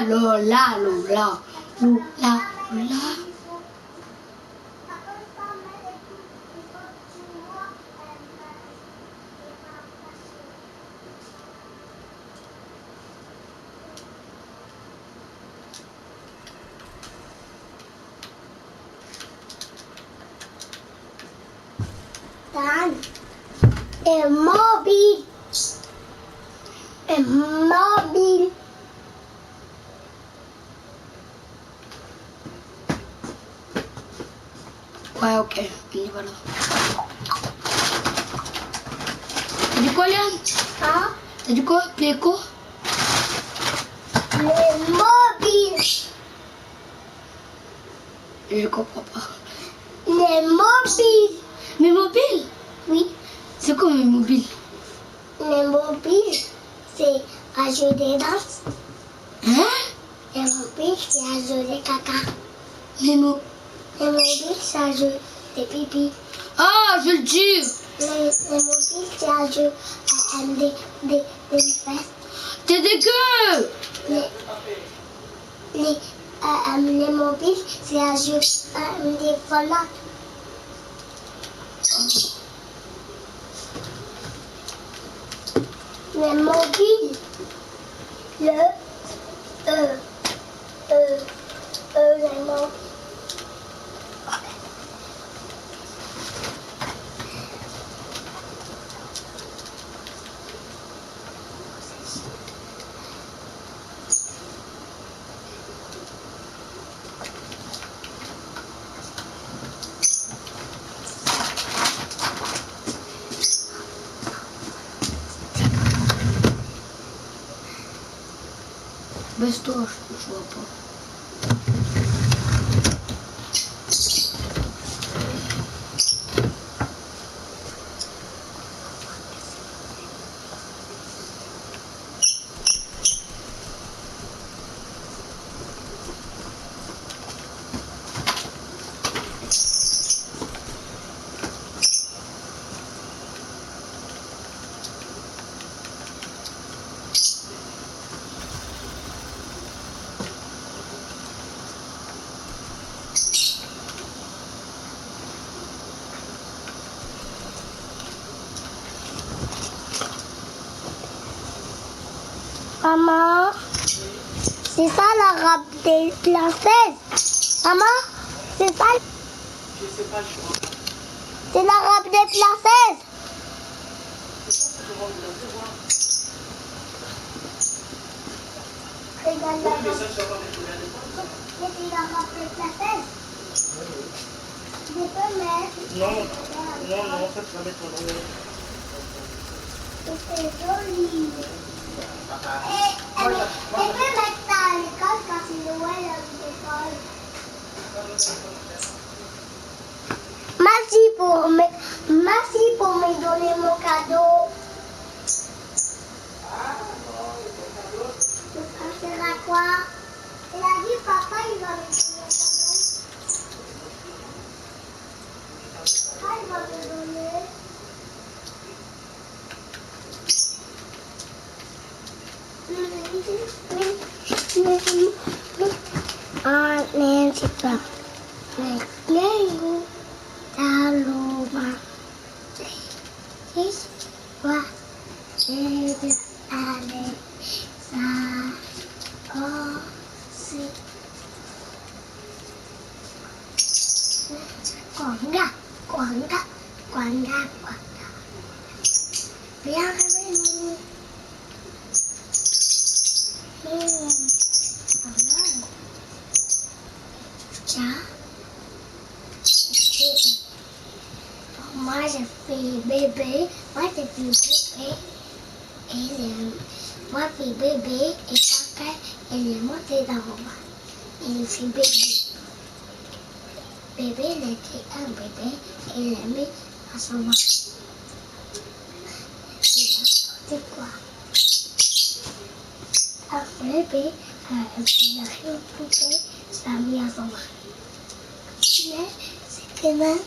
Lola, Lola, Lola, Lola, Lola. Dan, el móvil. El móvil. Ouais, ok, on y va là. T'as dit quoi, Léane? Hein? T'as dit quoi? Les quoi? Le mobile. Je comprends pas. Le mobile. Mes mobiles? Oui. C'est quoi mes mobiles? Le mobile, c'est à jouer des danses. Hein? Le mobile, c'est à jouer des caca. Les mots. Le mobile, c'est à jouer des pipi. Ah, je le jure! Le mobile, c'est à jouer des fesses. T'es dégueu! Les mobiles, c'est à jouer des volants. Le mobile, le mobile. Baisse-toi, je vois pas. Maman, c'est ça la robe des princesses. Maman, c'est ça. Je sais pas, je crois. C'est la robe des princesses. Regarde la robe. Mais ça, je vais pas mettre combien de fois? Mais c'est la robe des princesses. Je peux mettre. Non, ça, tu vas mettre dans le... C'est joli. Et Moi, on peut mettre ça à l'école quand c'est Noël à l'école. Merci pour me donner mon cadeau. Ça sert à quoi? Elle a dit papa il va me donner un cadeau. Ah, il va me donner. Ah, Nancy, pas. Lego, Taloma, Iswa, Lego, Alexa, Osi, Quanga, Quanga, Quanga, Quanga. Viens avec nous. Moi j'ai fait bébé, moi j'ai fait bébé, moi j'ai fait bébé et après elle est montée dans le bas. Il fait bébé. Bébé il était un bébé et il l'a mis à son bas. C'est quoi? Un bébé, il a fait une poupée, ça l'a mis à son bas. Mais c'était même.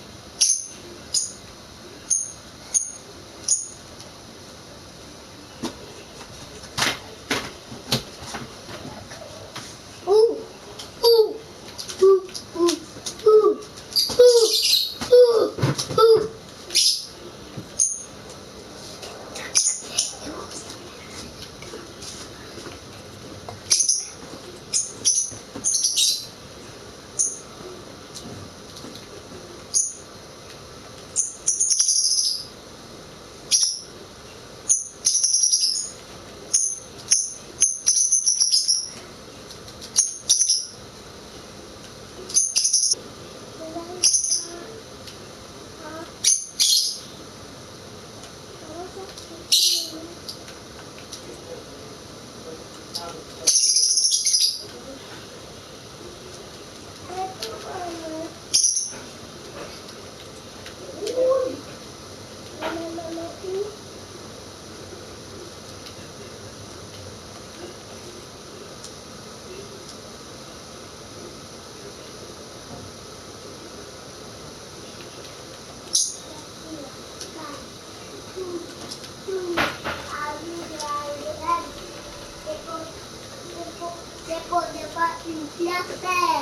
La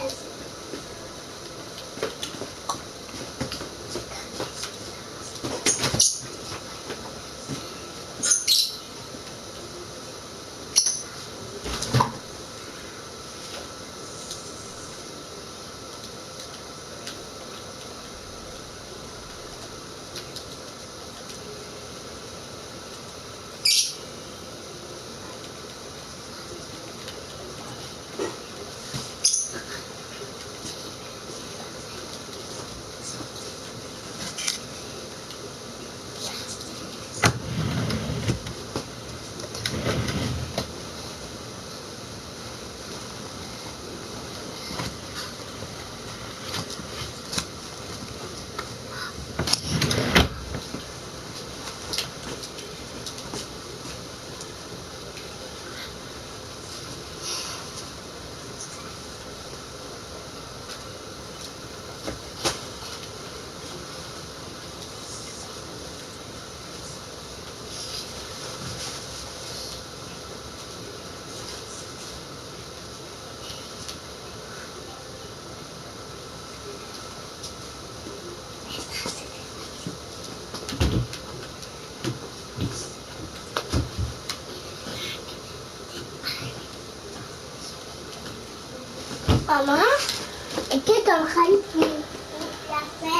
16. Maman, est-ce que tu as pour la 16?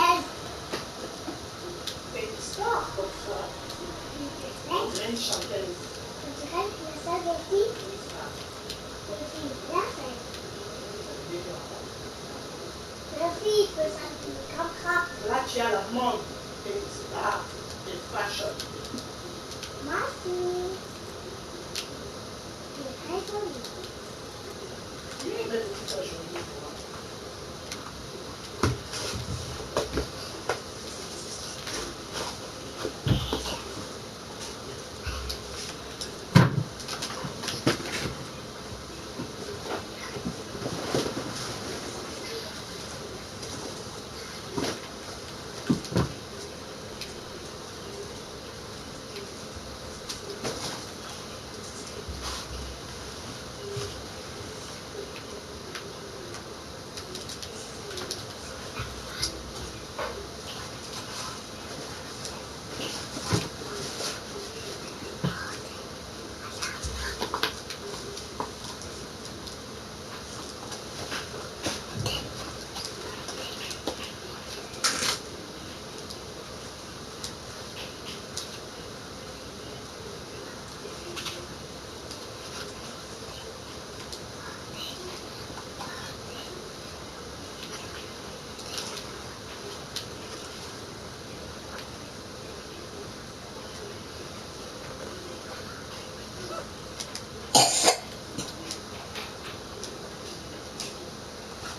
C'est une histoire comme ça. On dirait une chanteuse. On dirait que la 16 aussi. La 16. Merci, il peut s'habiller comme ça. Là, tu as la mode. C'est une star. C'est fashion. Merci. C'est très joli. Oui, mais c'est très joli.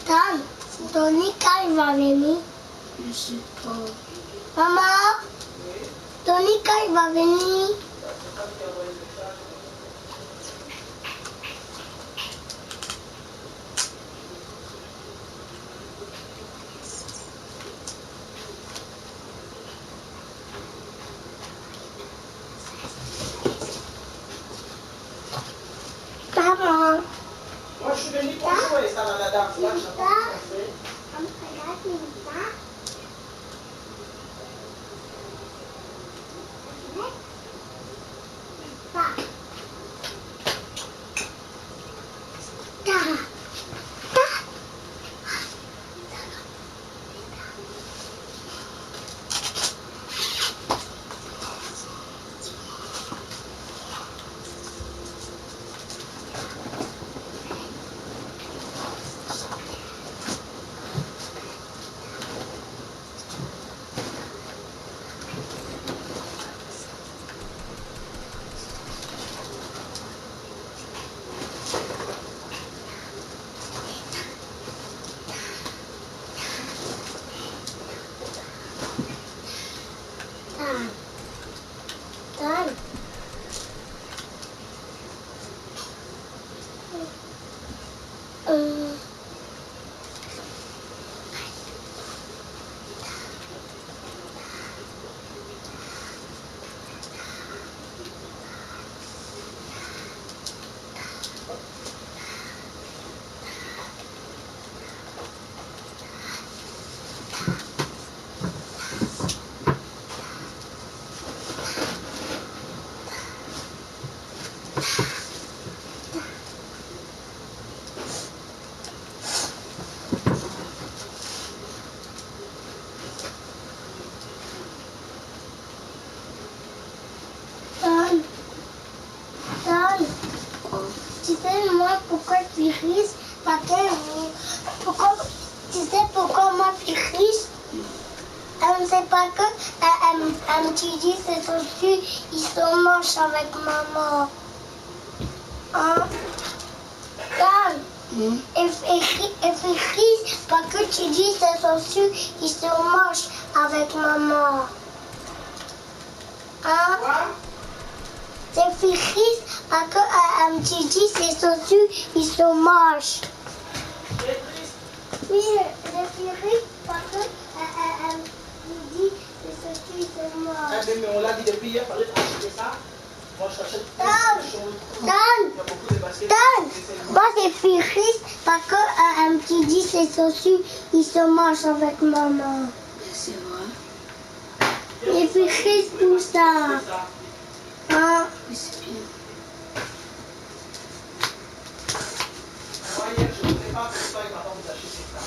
Tom, Tonica, il va venir. Je sais pas. Maman, Tonica, il va venir. Maman, Moi, je suis venu pour jouer ça dans la danse. Là, je sais pas français. regarde ça. pourquoi tu es riche? Parce que pourquoi, tu sais pourquoi moi je suis riche? C'est pas que tu dis c'est dessus, ils se mangent avec maman. Hein? Et riche parce que tu dis c'est dessus, ils se mangent avec maman. Hein? C'est riche parce que tu dis c'est dessus, ils se mangent. Oui, je suis riche parce que tu dis c'est dessus, ils se mangent. Mais on l'a dit depuis hier, il fallait acheter ça. Moi, je t'achète des choses. Moi, c'est riche parce que tu dis c'est dessus, ils se mangent avec maman. C'est vrai. Et puis riche pour ça. Hein? Mais c'est bien. Moi, hier, je ne voulais pas que toi et maman vous achetiez ça.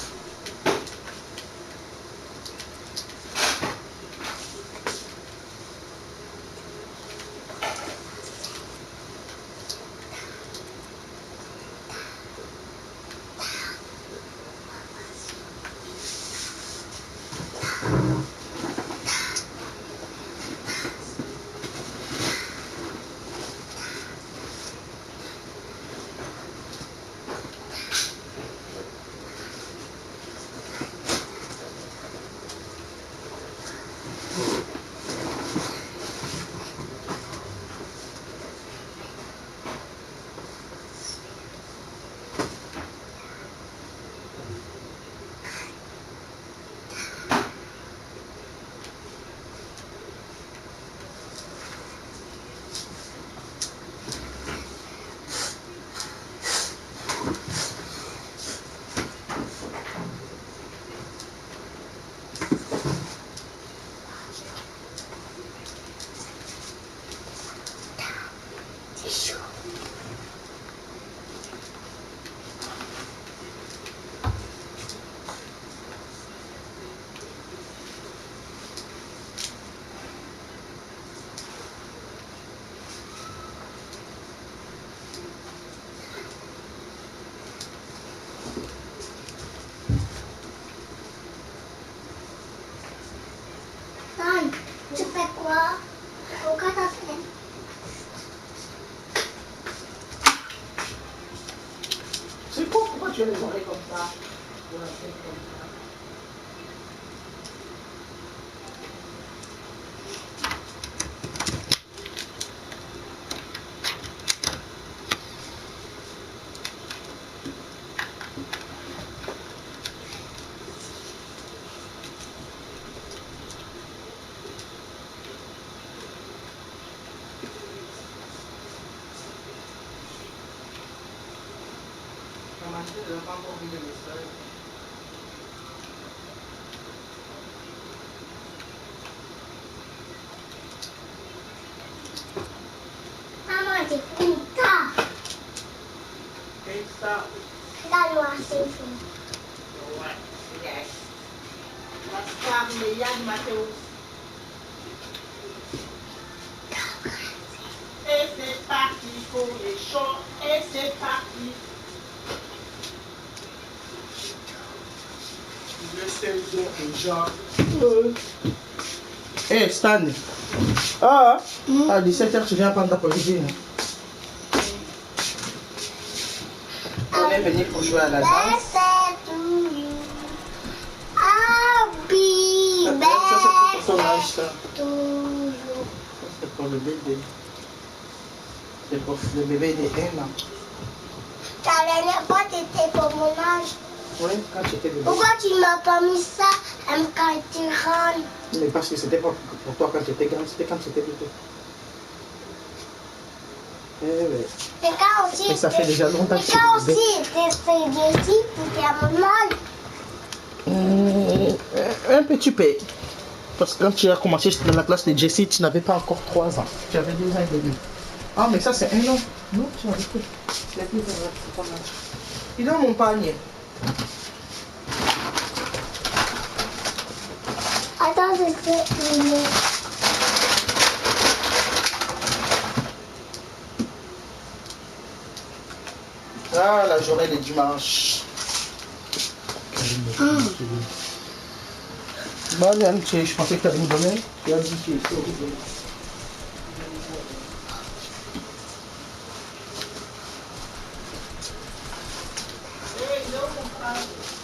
Tu fais quoi? Pourquoi t'as fait? C'est quoi? Pourquoi tu as les oreilles comme ça? Ou la tête comme ça? Maman, tu ne dois pas encore venir les seuls. Maman, c'est Pinta. Et ça, Regarde-moi, c'est fou. ouais, yes. La star, mais Yann Mathéo. Et c'est parti pour les shows. Et c'est parti. Le 16h déjà. Hey Stan. À 17h tu viens prendre ta cuisine. On est venu pour jouer à la danse. Birthday to you. Happy Ça c'est pour ton âge ça. birthday to you. C'est pour le bébé. C'est pour le bébé de 1 an. Ta dernière fois, t'étais pour mon âge. Oui, quand tu étais bébé. Pourquoi tu m'as pas mis ça quand tu rentres? Mais parce que c'était pas pour toi quand tu étais grand, c'était quand tu étais bébé. Eh oui. Et quand aussi, Et ça fait déjà longtemps que et tu quand es bébé. aussi, t'étais à mon âge. Un petit peu. Parce que quand tu as commencé dans la classe de Jessie, tu n'avais pas encore 3 ans. Tu avais 2 ans et demi. Ah, mais ça, c'est 1 an. Non, tu avais plus. C'est plus c'est pas mal. Il est dans mon panier. Attends, c'est une... Ah, la journée de dimanche. Marianne, je pensais que tu allais me donner. Tu as dit que c'est horrible. There ain't no comparison.